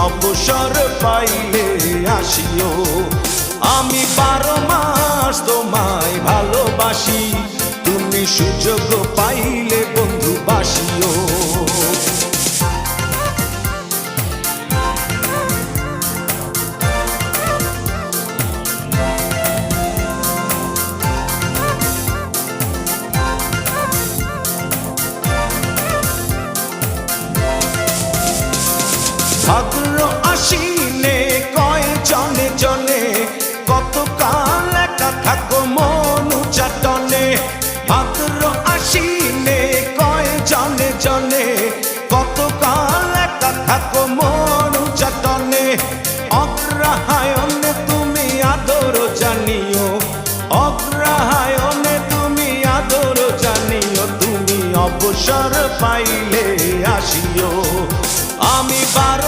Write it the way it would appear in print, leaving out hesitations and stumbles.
অবসর পাইলে আসিও। আমি 12 মাস তোমায় ভালোবাসি, তুমি সুযোগ পাইলে বন্ধু বাসিও। ভাদ্র আশ্বিনে কয় জনে জনে, কতকাল একা থাকো মন উচাটনে। ভাদ্র আশ্বিনে কয় জনে জনে, কতকাল একা থাকো মন উচাটনে। অগ্রহায়ণে তুমি আদর জানিও, অগ্রহায়ণে তুমি আদর জানিও। তুমি অবসর পাইলে আসিও। আমি 12